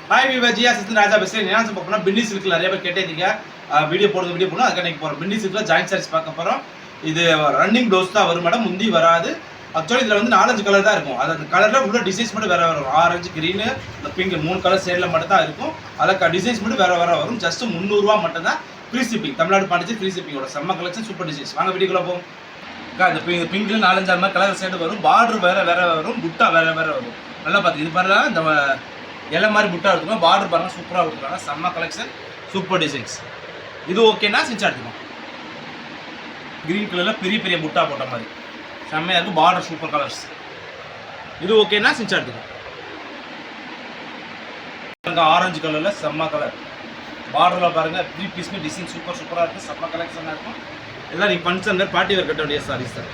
Hi விவர் ஜியா sister ராஜா பேசுகிறேன். என்ன பார்ப்போம்னா பின்னி சில்கில் நிறைய பேர் கேட்டேங்க வீடியோ போடணும் அதுக்கு இன்னைக்கு போகிறோம். பின்னி சில்கில் ஜாயின்ட் சாரீஸ் பார்க்க போகிறோம். இது ரன்னிங் டோஸ் தான் வரும் மேடம், முந்தி வராது. ஆக்சுவலி இதில் வந்து 4-5 கலர் தான் இருக்கும். அது கலரில் உள்ள டிசைன்ஸ் மட்டும் வேறு வரும். ஆரஞ்சு, க்ரீனு, இந்த பிங்க் 3 கலர் சேரில் மட்டும் தான் இருக்கும். அதில் டிசைன்ஸ் மட்டும் வேறு வரும். ஜஸ்ட் 300 ரூபா மட்டும் தான் ஃப்ரீ ஷிப்பிங். தமிழ்நாடு பாண்டிச்சு ஃப்ரீ ஷிப்பிங்கோட செம்ம கலெக்ஷன், சூப்பர் டிசைன்ஸ். வாங்க வீடியோக்குள்ள போகும். இந்த பிங்க்ல 4-5 மாதிரி கலர் சைடு வரும். பார்டர் வேற வரும், புட்டா வேற வரும். நல்லா பார்த்து இது பாருங்க, இந்த இலை மாதிரி புட்டா எடுத்துக்கோங்க. பார்டர் பாருங்க சூப்பராக கொடுத்துருக்காங்க. செம்ம கலெக்ஷன், சூப்பர் டிசைன்ஸ். இது ஓகேனா சின்ச்சா எடுத்துக்கோங்க. கிரீன் கலரில் பெரிய பெரிய புட்டா போட்ட மாதிரி செம்மையாக இருக்கும். Border super colours. இது ஓகேனா சின்ச்சா எடுத்துக்கோங்க. ஆரஞ்சு கலரில் செம்ம கலர் பார்டரில் பாருங்க 3 பீஸ்மே டிசைன் சூப்பராக இருக்குது. செம்ம கலெக்ஷனாக இருக்கும். எல்லாம் நீங்கள் ஃபங்க்ஷன் பார்ட்டி வேர் கட்ட வேண்டிய சாரீஸ் சார்.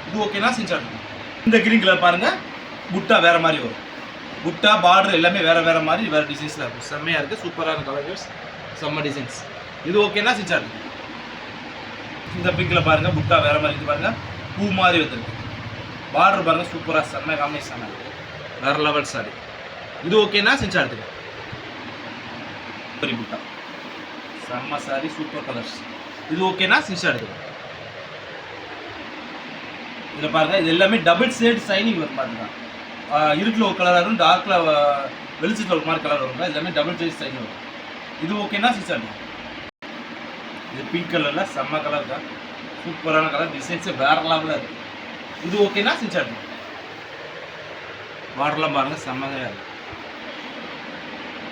இது ஓகேனா சின்ச்சா எடுத்துக்கோங்க. இந்த கிரீன் கலர் பாருங்கள், புட்டா வேறு மாதிரி வரும். புட்டா பார்டர் எல்லாமே வேறு மாதிரி வேறு டிசைன்ஸில் இருக்கும். செம்மையாக இருக்குது, சூப்பரான கலர்ஸ், செம்ம டிசைன்ஸ். இது ஓகேனா சின்ச்சா எடுத்துக்கோங்க. இந்த பிங்கில் பாருங்கள், புட்டா வேறு மாதிரி. இது பாருங்கள், பூ மாதிரி வந்துருக்கு. பார்டர் பாருங்கள் சூப்பராக, செம்ம காம்பினேஷனாக இருக்குது. வேறு லெவல் சாரி. இது ஓகேனா சின்ச்சா எடுத்துக்கோங்க. பெரிய புட்டா செம்ம சாரி, சூப்பர் கலர்ஸ். இது ஓகேனா சின்ச்சா எடுத்துக்கோங்க. இதில் பாருங்கள், இது எல்லாமே டபுள் ஷேட் ஷைனிங் வரும். பாருங்க, இருட்டில் ஒரு கலர் வரும், டார்க்கில் வெளிச்சத்தில் ஒரு மாதிரி கலர் வருங்க. எல்லாமே டபுள் ஷேட் ஷைனிங் வரும். இது ஓகேனா சின்ச்சா எடுத்துக்கோங்க. இது பிங்க் கலரில் செம்ம கலர் தான், சூப்பரான கலர், டிசைன்ஸு வேறு லெவலில் இருக்குது. இது ஓகேனா சின்ச்சா எடுத்துக்கோங்க. பார்டர்லாம் பாருங்கள் செம்மங்க இருக்குது.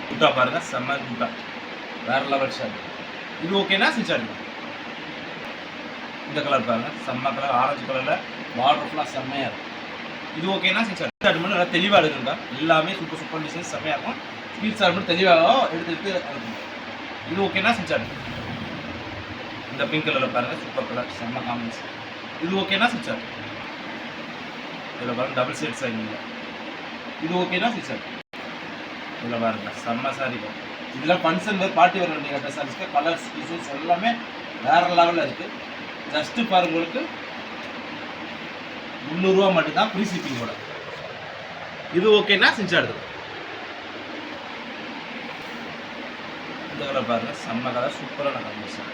புட்டா பாருங்கள் செம்ம புட்டா, வேறு லெவல் ஷேட். இது ஓகேனா சின்ச்சா எடுத்துக்கோங்க. இந்த கலர் பாருங்கள் செம்ம கலர், ஆரஞ்சு கலரில் பார்டர் ஃபுல்லாக செம்மையாக இருக்கும். இது ஓகேனா சின்ச்சா எடுத்துக்கோங்க. நல்லா தெளிவாக இருக்குங்க. எல்லாமே சூப்பர் டிசைன்ஸ் செம்மையாக இருக்கும். ஸ்பீட் சார் மட்டும் தெளிவாக எடுத்து இருக்கும். இது ஓகேனா சின்ச்சா எடுத்துக்கோங்க. இந்த பிங்க் கலரில் பாருங்கள் சூப்பர் கலர், செம்ம காம்பினேஷன். இது ஓகேனா சின்ச்சா எடுத்துக்கோங்க. இதில் பாருங்கள் டபுள் ஷேட் சைனிங். இது ஓகேனா சின்ச்சா எடுத்துக்கோங்க. இதில் பாருங்கள் செம்ம சாரி. இதெல்லாம் ஃபங்க்ஷன் வேறு பார்ட்டி வர வேண்டிய கட்ட சாரீஸ்க்கு கலர்ஸ் டிசைன்ஸ் எல்லாமே வேறு லெவலில் இருக்குது. ஜஸ்ட்டு பாருங்க, உங்களுக்கு 300 ரூபா மட்டும்தான் ஃப்ரீ ஷிப்பிங்கோட. இது ஓகேனா சின்ச்சா எடுத்துக்கோங்க. இந்த கலர் பாருங்க செம்ம கலர், சூப்பரான காம்பினேஷன்.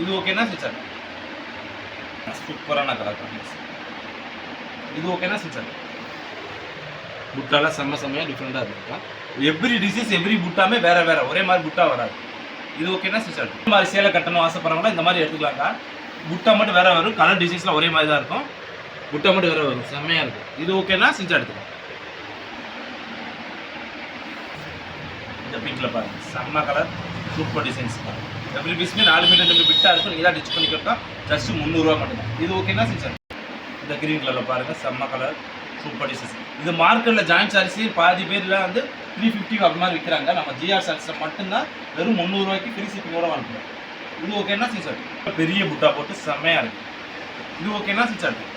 இது ஓகேனா சின்ச்சா எடுத்துக்கோங்க. சூப்பரான கலர் காம்பினேஷன். இது ஓகேனா சின்ச்சா எடுத்துக்கோங்க. புட்டாலாம் செம்மையாக டிஃப்ரெண்டாக இருக்கும். எவ்ரி டிசைன்ஸ் எவ்ரி புட்டாமே வேறு ஒரே மாதிரி புட்டா வராது. இது ஓகேனா சின்ச்சா எடுத்துக்கோங்க. இந்த மாதிரி சேலை கட்டணும் ஆசைப்படுறவங்களா இந்த மாதிரி எடுத்துக்கலாங்க. புட்டா மட்டும் வேறு வரும், கலர் டிசைன்ஸ்லாம் ஒரே மாதிரி தான் இருக்கும். புட்டா மட்டும் வேறு வரும், செம்மையாக இருக்கும். இது ஓகேனா சின்ச்சா எடுத்துக்கோங்க. இந்த பிங்க்கில் பாருங்கள் செம்ம கலர், சூப்பர் டிசைன்ஸ். எவ்ரி பீஸ்மே 4 மீட்டர் பிட்டாக இருக்கும். நீங்கள் தான் டிச் பண்ணிக்கிறோம். ஜஸ்ட் 300 ரூபா மட்டும்தான். இது ஓகேனா சின்ச்சா எடுத்துக்கோங்க. இந்த கிரீன் கலரில் பாருங்கள் செம்ம கலர், சூப்பர் டிசைன்ஸ். இது மார்க்கெட்டில் ஜாயின்ட் சாரீஸ் பாதி பேரில் வந்து 350 அப்படி மாதிரி விற்கிறாங்க. நம்ம ஜிஆர் சாரீஸில் மட்டும்தான் வெறும் 300 ரூபாய்க்கு ஃப்ரீ ஷிப்பிங்கோட வாங்கிக்கிறோம். இது ஓகேனா சின்ச்சா எடுத்துக்கோங்க. பெரிய புட்டா போட்டு செம்மையாக இருக்குது. இது ஓகேனா சின்ச்சா எடுத்துக்கோங்க.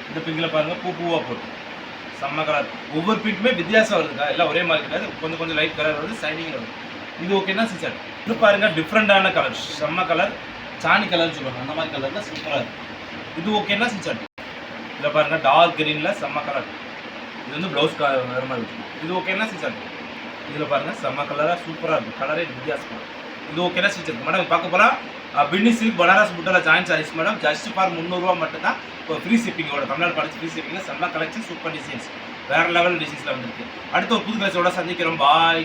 இந்த பிங்கில் பாருங்கள் பூவாக போட்டு செம்ம கலர். ஒவ்வொரு பிங்க்குமே வித்தியாசம் வருதுக்கா, எல்லாம் ஒரே மாதிரி கிடையாது. கொஞ்சம் லைட் கலர் வருது, ஷைனிங் வருது. இது ஓகேனா சின்ச்சா எடுத்துக்கோங்க. இது பாருங்கள் டிஃப்ரெண்டான கலர், செம்ம கலர், சாணி கலர்னு சொல்லுவாங்க, அந்த மாதிரி கலரில் சூப்பராக இருக்குது. இது ஓகேனா சின்ச்சா எடுத்துக்கோங்க. இதில் பாருங்கள் டார்க் க்ரீனில் செம்ம கலர். இது வந்து ப்ளவுஸ் வேறு மாதிரி இருக்கும். இது ஓகேனா சின்ச்சா எடுத்துக்கோங்க. இதில் பாருங்கள் செம்ம கலராக சூப்பராக இருக்கும். கலரே வித்தியாசம். இது ஓகேனா சின்ச்சா எடுத்துக்கோங்க. மேடம் பார்க்க போகிறோம் பின்னி சில்க் பனாரஸ் புட்டால joint sarees madam. Just for 300 ரூபா மட்டும்தான். இப்போ ஃப்ரீ ஷிப்பிங்கோட தமிழ்நாடு படிச்சு ஃப்ரீ ஷிப்பிங்கில் செம்ம கலெக்ஷன், சூப்பர் டிசைன்ஸ், வேறு லெவல் டிசைன்ஸில் வந்துருக்கு. அடுத்த ஒரு புது கலெக்ஷனோட சந்திக்கிறோம். பாய்.